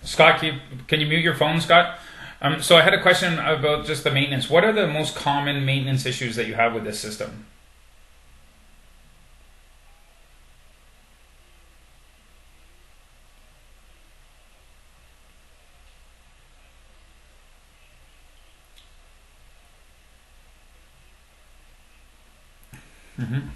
Scott, can you mute your phone, Scott? So I had a question about just the maintenance. What are the most common maintenance issues that you have with this system? hmm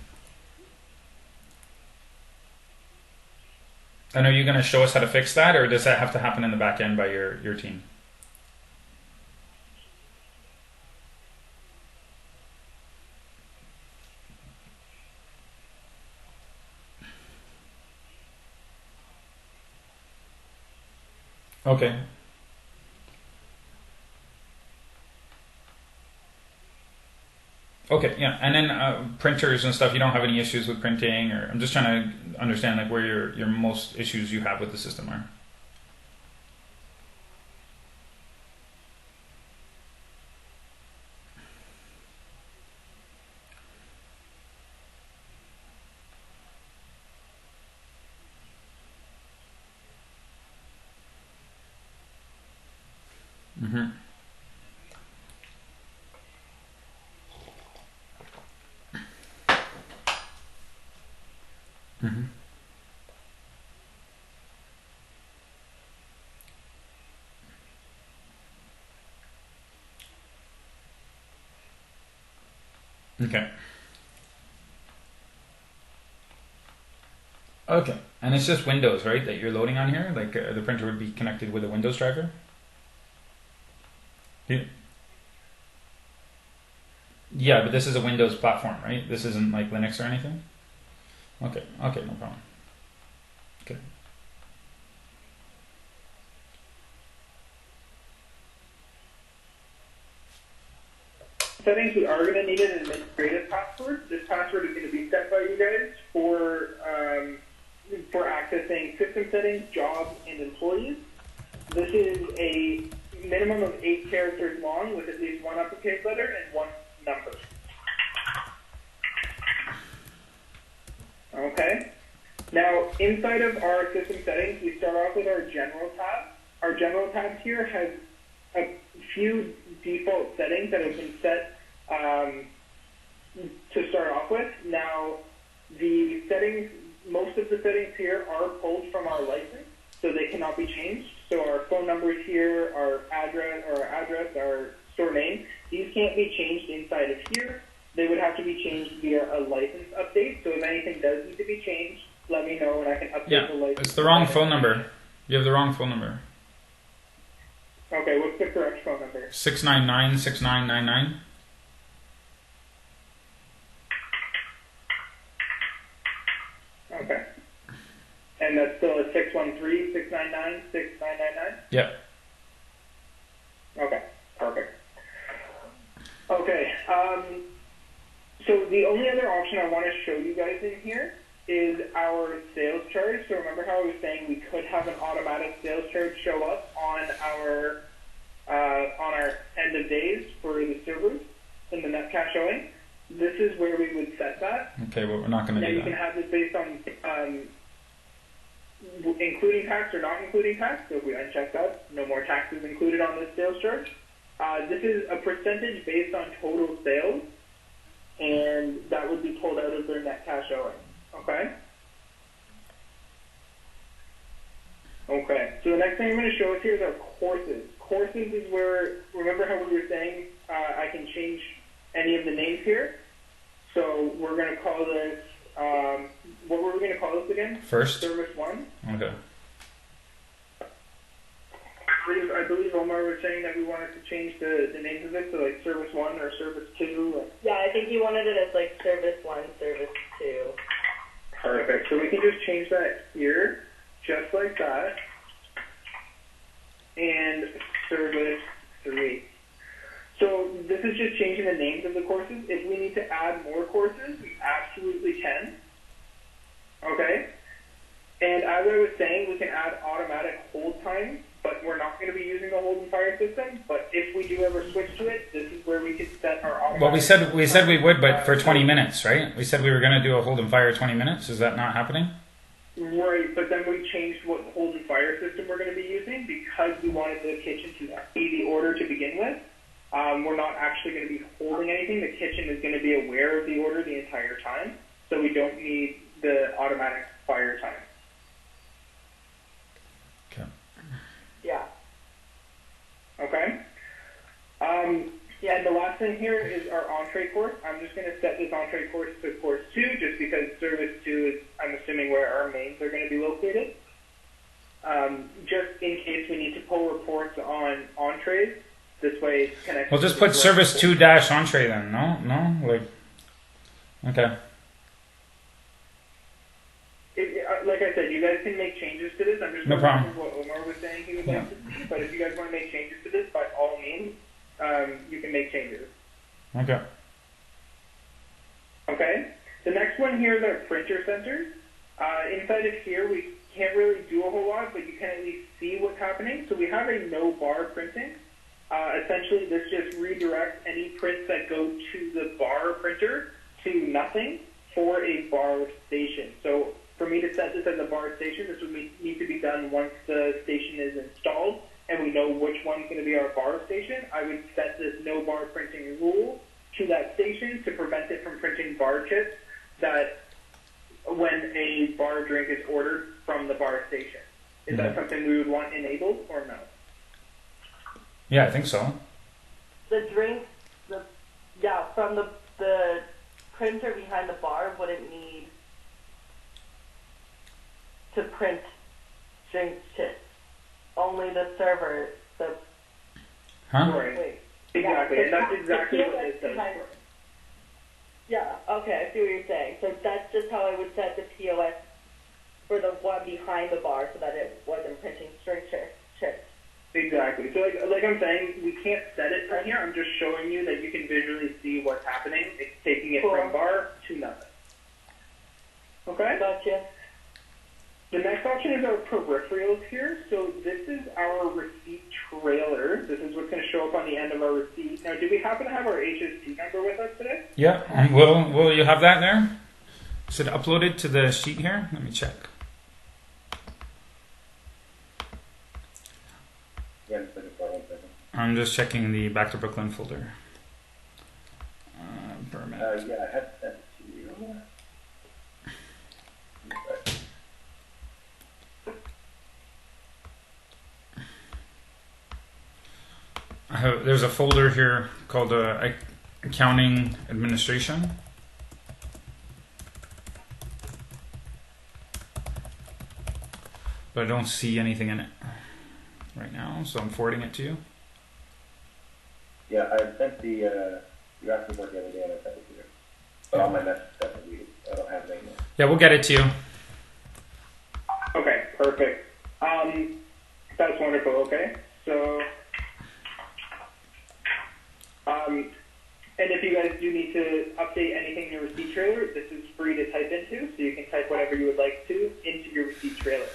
And are you going to show us how to fix that, or does that have to happen in the back end by your team? Okay. Okay, yeah, and then printers and stuff. You don't have any issues with printing, or I'm just trying to understand like where your most issues you have with the system are. hmm hmm Okay. Okay, and it's just Windows, right, that you're loading on here? Like the printer would be connected with a Windows driver? Yeah. Yeah, but this is a Windows platform, right? This isn't like Linux or anything? Okay, okay, no problem. Okay. settings, we are going to need an administrative password. This password is going to be set by you guys for accessing system settings, jobs, and employees. This is a minimum of 8 characters long with at least one uppercase letter and one number. Okay. Now, inside of our system settings, we start off with our general tab. Our general tab here has a few default settings that have been set to start off with. Now, the settings, most of the settings here are pulled from our license, so they cannot be changed. So our phone numbers here, our address, our store name, these can't be changed inside of here. They would have to be changed via a license update. So if anything does need to be changed, let me know and I can update the license. It's the wrong phone number. You have the wrong phone number. Okay, what's the correct phone number? 699-6999. Okay. And that's still a 613-699-6999? Yep. Okay, perfect. Okay, so the only other option I want to show you guys in here is our sales charge. So remember how I was saying we could have an automatic sales charge show up on our end of days for the servers in the net cash owing. This is where we would set that. Okay, well, we're not going to do you that. can have this based on including tax or not including tax. So if we uncheck that, no more taxes included on this sales charge. This is a percentage based on total sales, and that would be pulled out of their net cash owing. Okay? Okay, so the next thing I'm going to show us here is our courses. Courses is where, remember how we were saying I can change any of the names here? So we're going to call this, what were we going to call this again? First? Service 1. Okay. I believe Omar was saying that we wanted to change the names of it to like Service 1 or Service 2. Yeah, I think he wanted it as like Service 1, Service 2. Perfect. So we can just change that here, just like that, and Service 3. So this is just changing the names of the courses. If we need to add more courses, we absolutely can. Okay? And as I was saying, we can add automatic hold times, but we're not going to be using the hold and fire system. But if we do ever switch to it, this is where we could set our automatic... Well, we said we would, but for 20 minutes, right? We said we were going to do a hold and fire 20 minutes. Is that not happening? Right, but then we changed what hold and fire system we're going to be using because we wanted the kitchen to be the order to begin with. We're not actually going to be holding anything. The kitchen is going to be aware of the order the entire time, so we don't need the automatic fire time. Okay. Yeah. Okay. Yeah, and the last thing here is our entree course. I'm just going to set this entree course to course 2 just because service 2 is, I'm assuming, where our mains are going to be located. Just in case we need to pull reports on entrees. This way it's connected. We'll just put service 2 dash entree then, no? No? Like, okay. Like I said, you guys can make changes to this. I'm just No problem. what Omar was saying he would like to see. But if you guys want to make changes to this, by all means, you can make changes. Okay. Okay. The next one here is our printer centers. Inside of here, we can't really do a whole lot, but you can at least see what's happening. So we have a no bar printing. Essentially, this just redirects any prints that go to the bar printer to nothing for a bar station. So for me to set this as a bar station, this would need to be done once the station is installed and we know which one's going to be our bar station. I would set this no bar printing rule to that station to prevent it from printing bar chips that when a bar drink is ordered from the bar station. Is that something we would want enabled or no? Yeah, I think so. The drink, from the printer behind the bar wouldn't need to print drink chips. Only the server, Huh? Right. Wait. Exactly, and that's exactly what POS this does. behind- Yeah, okay, I see what you're saying. So that's just how I would set the POS for the one behind the bar so that it wasn't printing drink chips. Exactly. So like I'm saying, we can't set it from here. I'm just showing you that you can visually see what's happening. It's taking it from bar to nothing. Okay? Gotcha. The next option is our peripherals here. So this is our receipt trailer. This is what's going to show up on the end of our receipt. Now, do we happen to have our HST number with us today? Yeah. Will you have that there? Is it uploaded to the sheet here? Let me check. I'm just checking the Back to Brooklyn folder. Permit. Yeah, I had sent it to you. There's a folder here called Accounting Administration. But I don't see anything in it right now, so I'm forwarding it to you. Yeah, I sent the, you asked me for it the other day and I sent it to you. But all my messages definitely, I don't have it anymore. Yeah, we'll get it to you. Okay, perfect. That's wonderful. Okay, so, and if you guys do need to update anything in your receipt trailer, this is free to type into, so you can type whatever you would like to into your receipt trailer.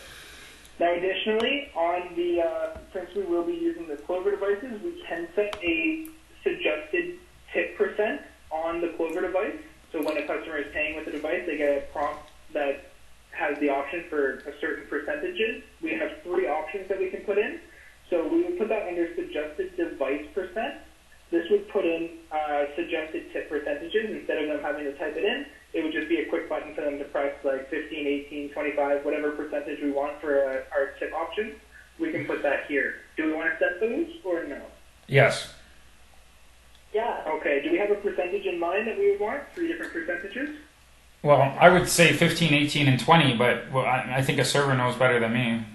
Now, additionally, on the since we will be using the Clover devices, we can set a suggested tip percent on the Clover device. So when a customer is paying with the device, they get a prompt that has the option for a certain percentages. We have 3 options that we can put in. So we would put that under suggested device percent. This would put in suggested tip percentages. Instead of them having to type it in, it would just be a quick button for them to press, like 15, 18, 25, whatever percentage we want for our tip option. We can put that here. Do we want to set those or no? Yes. Yeah. Okay, do we have a percentage in mind that we would want? 3 different percentages? Well, I would say 15, 18, and 20, but I think a server knows better than me.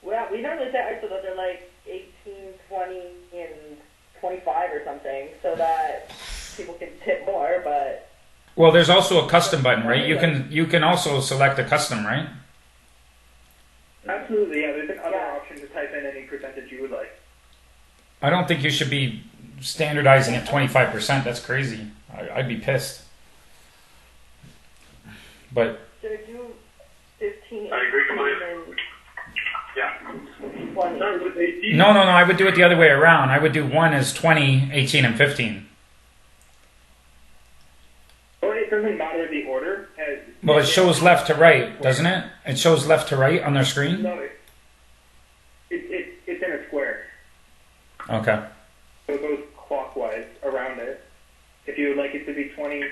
Well, we normally set ours so that they're like 18, 20, and 25 or something, so that people can tip more, but... Well, there's also a custom button, right? You can also select a custom, right? Absolutely, yeah. There's another option to type in any percentage you would like. I don't think you should be standardizing at 25%. That's crazy. I'd be pissed. But So do 15, I agree completely. 18, Yeah. and 20. no, I would do it the other way around. I would do 1 as 20, 18, and 15. Well, it doesn't matter the order. Well, it shows left to right, doesn't it? It shows left to right on their screen? No, it's in a square. Okay. So it goes clockwise around it. If you would like it to be 20,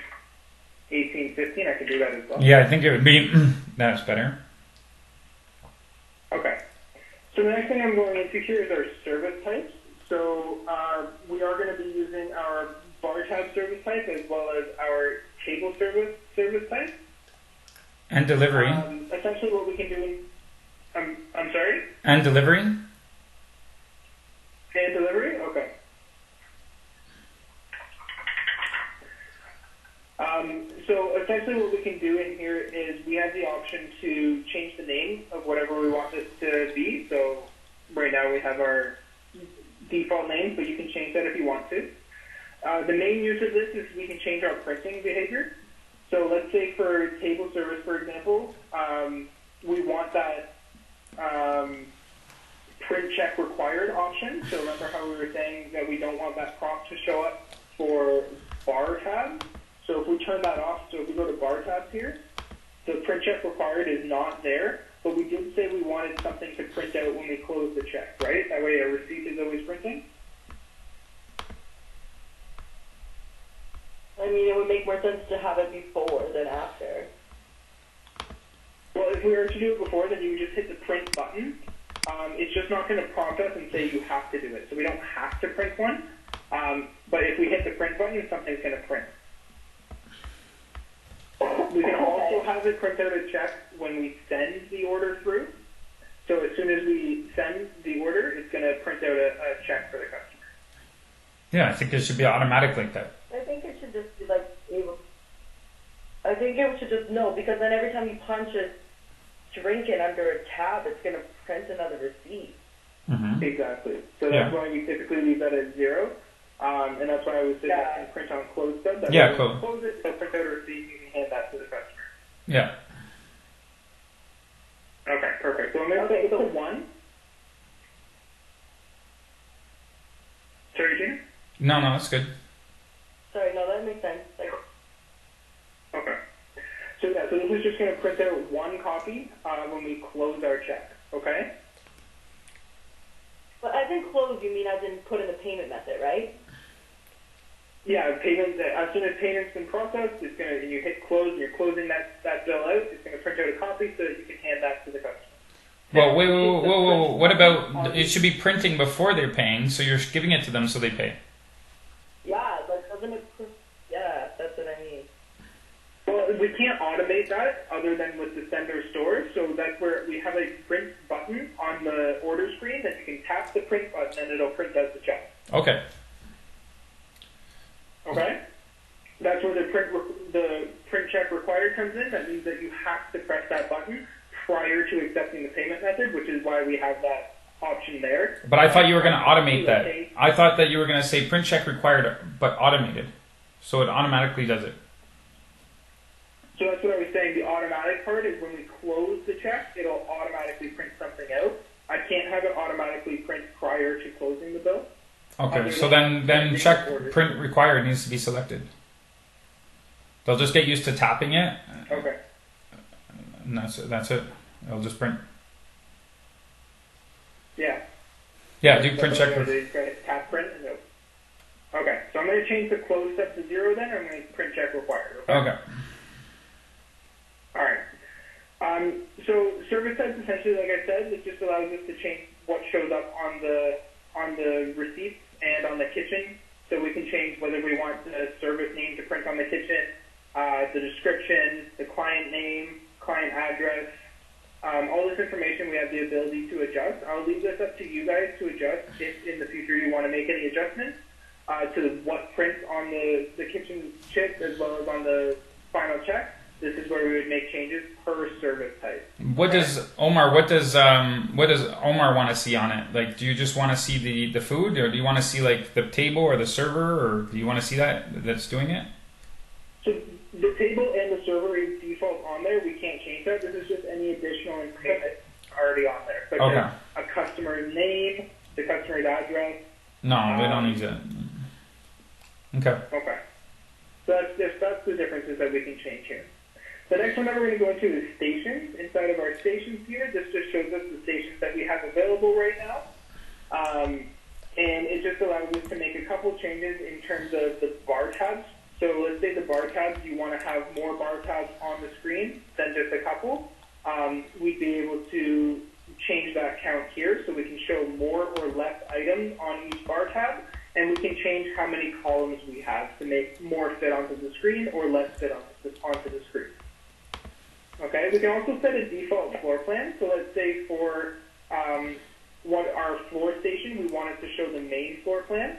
18, 15, I can do that as well. Yeah, I think it would be... That's better. Okay. So the next thing I'm going into here is our service types. So we are going to be using our bar tab service type as well as our table service type. And delivery. Essentially what we can do... I'm sorry? And delivery? And delivery? Okay. So essentially what we can do in here is we have the option to change the name of whatever we want this to be. So right now we have our default name, but you can change that if you want to. The main use of this is we can change our printing behavior. So let's say for table service, for example, we want that print check required option. So remember how we were saying that we don't want that prompt to show up for bar tab? So if we turn that off, so if we go to bar tabs here, the print check required is not there, but we did say we wanted something to print out when we close the check, right? That way our receipt is always printing. I mean, it would make more sense to have it before than after. Well, if we were to do it before, then you would just hit the print button. It's just not going to prompt us and say you have to do it. So we don't have to print one. But if we hit the print button, something's going to print. We can also have it print out a check when we send the order through. So as soon as we send the order, it's going to print out a check for the customer. Yeah, I think it should be automatic like that. I think it should just be like able. I think it should just no, because then every time you punch a drink it under a tab, it's going to print another receipt. Mm-hmm. Exactly. So that's why we typically leave that at 0. And that's why I would say that can print on closed stuff. That Yeah, when cool. you close it, they'll print out a receipt, you can hand that to the customer. Yeah. Okay, perfect. So I'm going to set with a 1. Sorry, Gina? No, that's good. Sorry, no, that makes sense. Like, Okay. So yeah, so this is just going to print out 1 copy when we close our check, okay? but as in close, you mean as in put in the payment method, right? Yeah, payment. As soon as payment's been processed, it's gonna. And you hit close, and you're closing that bill out. It's gonna print out a copy so that you can hand that to the customer. Well, whoa. What about, it should be printing before they're paying, so you're giving it to them so they pay. Yeah, like doesn't it? Yeah, that's what I mean. Well, we can't automate that other than with the sender stores. So that's where we have a print button on the order screen that you can tap the print button and it'll print out the check. Okay. Okay? That's where the print check required comes in. That means that you have to press that button prior to accepting the payment method, which is why we have that option there. But I thought you were going to automate that. I thought that you were going to say print check required, but automated. So it automatically does it. So that's what I was saying. The automatic part is when we close the check, it'll automatically print something out. I can't have it automatically print prior to closing the bill. Okay, so then check print required needs to be selected. They'll just get used to tapping it. Okay. And that's it. It'll just print. Yeah. Yeah, do print check. Tap print. And okay, so I'm going to change the close step to 0 then, or I'm going to print check required. Okay. All right. So service types, essentially, like I said, it just allows us to change what shows up on the receipts and on the kitchen. So we can change whether we want the service name to print on the kitchen, the description, the client name, client address. All this information we have the ability to adjust. I'll leave this up to you guys to adjust if in the future you want to make any adjustments to what prints on the kitchen chip as well as on the final check. This is where we would make changes per service type. What does Omar want to see on it? Like, do you just want to see the food, or do you want to see like the table or the server, or do you want to see that's doing it? So the table and the server is default on there. We can't change that. This is just any additional information already on there, such as a customer's name, the customer's address. No, we don't need that. Okay. Okay. So that's the differences that we can change here. The next one that we're going to go into is stations. Inside of our stations here, this just shows us the stations that we have available right now. And it just allows us to make a couple changes in terms of the bar tabs. So let's say the bar tabs, you want to have more bar tabs on the screen than just a couple. We'd be able to change that count here so we can show more or less items on each bar tab. And we can change how many columns we have to make more fit onto the screen or less fit onto the screen. Okay, we can also set a default floor plan. So let's say for our floor station, we want it to show the main floor plan.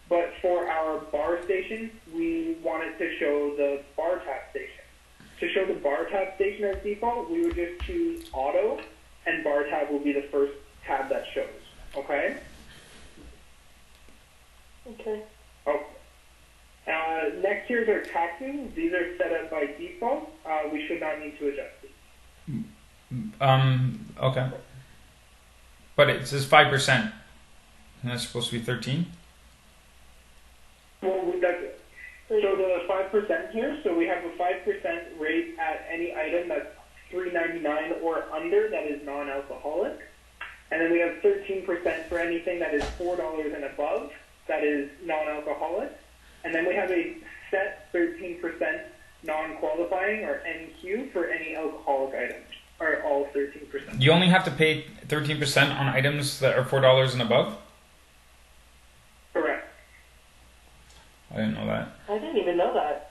But for our bar station, we want it to show the bar tab station. To show the bar tab station as default, we would just choose auto, and bar tab will be the first tab that shows. Okay? Okay. Oh. Next here is our taxes. These are set up by default. We should not need to adjust these. Okay. But it says 5%. And that's supposed to be 13? Well, that's it. So the 5% here, so we have a 5% rate at any item that's $3.99 or under that is non-alcoholic. And then we have 13% for anything that is $4 and above that is non-alcoholic. And then we have a set 13% non-qualifying or NQ for any alcoholic items, or all 13%. You only have to pay 13% on items that are $4 and above? Correct. I didn't know that. I didn't even know that.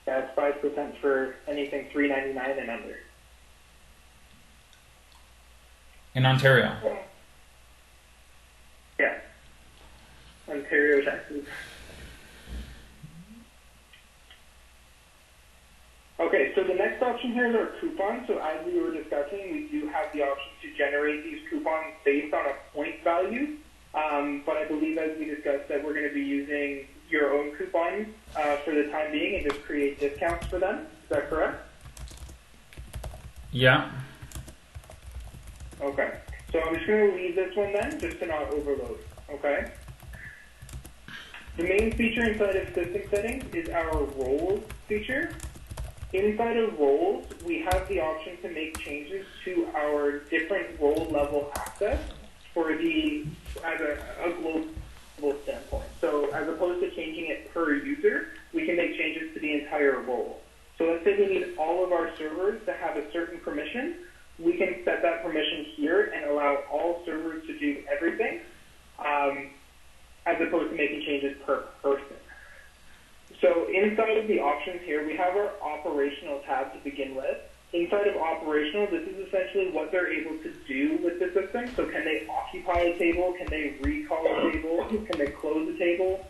That's 5% for anything $3.99 and under. In Ontario? Yeah. Ontario taxes. Okay, so the next option here is our coupon. So as we were discussing, we do have the option to generate these coupons based on a point value. But I believe, as we discussed, that we're going to be using your own coupons for the time being and just create discounts for them. Is that correct? Yeah. Okay. So I'm just going to leave this one then, just to not overload. Okay. The main feature inside of system settings is our roles feature. Inside of roles, we have the option to make changes to our different role level access for as a global standpoint. So as opposed to changing it per user, we can make changes to the entire role. So let's say we need all of our servers to have a certain permission. We can set that permission here and allow all servers to do everything, as opposed to making changes per person. So inside of the options here, we have our operational tab to begin with. Inside of operational, this is essentially what they're able to do with the system. So can they occupy a table? Can they recall a table? Can they close a table?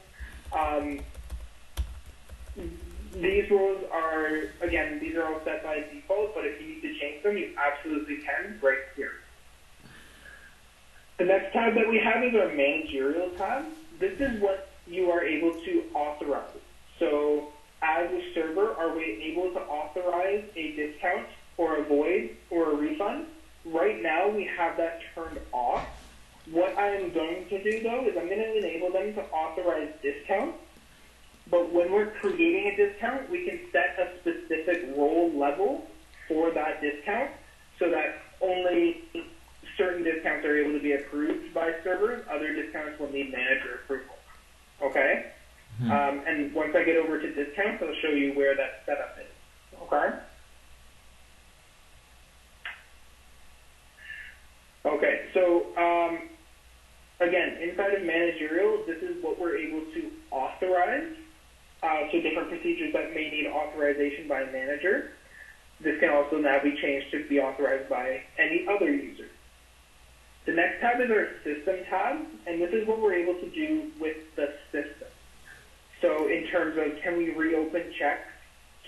These rules are, again, these are all set by default, but if you need to change them, you absolutely can right here. The next tab that we have is our managerial tab. This is what you are able to authorize. So as a server, are we able to authorize a discount or a void or a refund? Right now, we have that turned off. What I am going to do, though, is I'm going to enable them to authorize discounts. But when we're creating a discount, we can set a specific role level for that discount so that only certain discounts are able to be approved by servers. Other discounts will need manager approval. Okay? And once I get over to discounts, I'll show you where that setup is. Okay? Okay, so again, inside of managerial, this is what we're able to authorize to different procedures that may need authorization by a manager. This can also now be changed to be authorized by any other user. The next tab is our system tab, and this is what we're able to do with the system. So in terms of, can we reopen checks?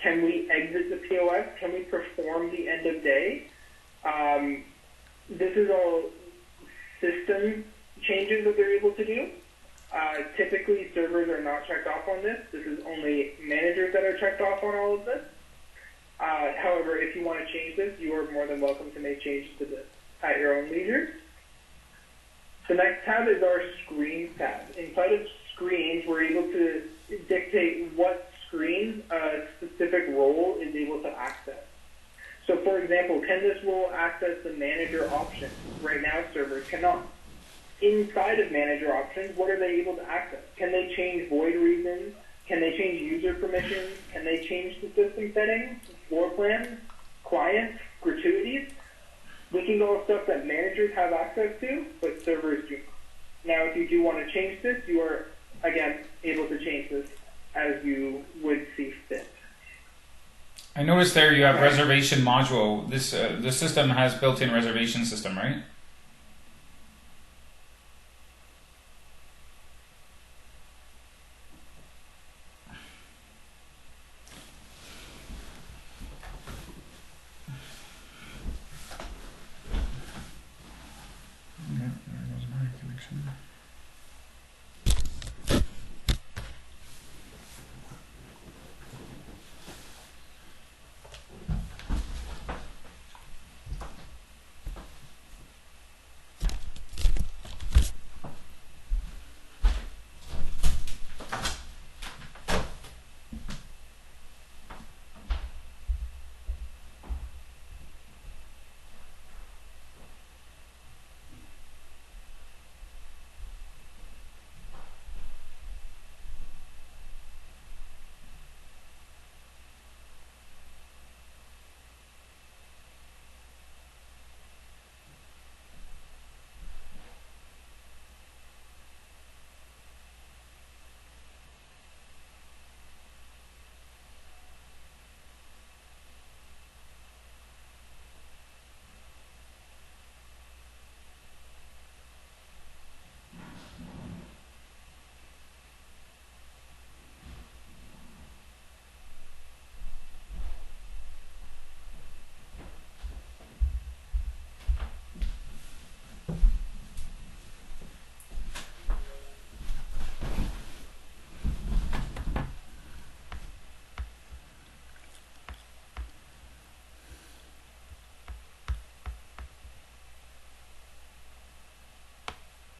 Can we exit the POS? Can we perform the end of day? This is all system changes that they're able to do. Typically, servers are not checked off on this. This is only managers that are checked off on all of this. However, if you want to change this, you are more than welcome to make changes to this at your own leisure. The next tab is our screens tab. Inside of screens, we're able to dictate what screens a specific role is able to access. So for example, can this role access the manager option? Right now, servers cannot. Inside of manager options, what are they able to access? Can they change void reasons? Can they change user permissions? Can they change the system settings, floor plans, clients, gratuities? This is all stuff that managers have access to, but servers do not. Now, if you do want to change this, you are, again, able to change this as you would see fit. I noticed there you have reservation module. This the system has built-in reservation system, right? Yeah, there goes my connection.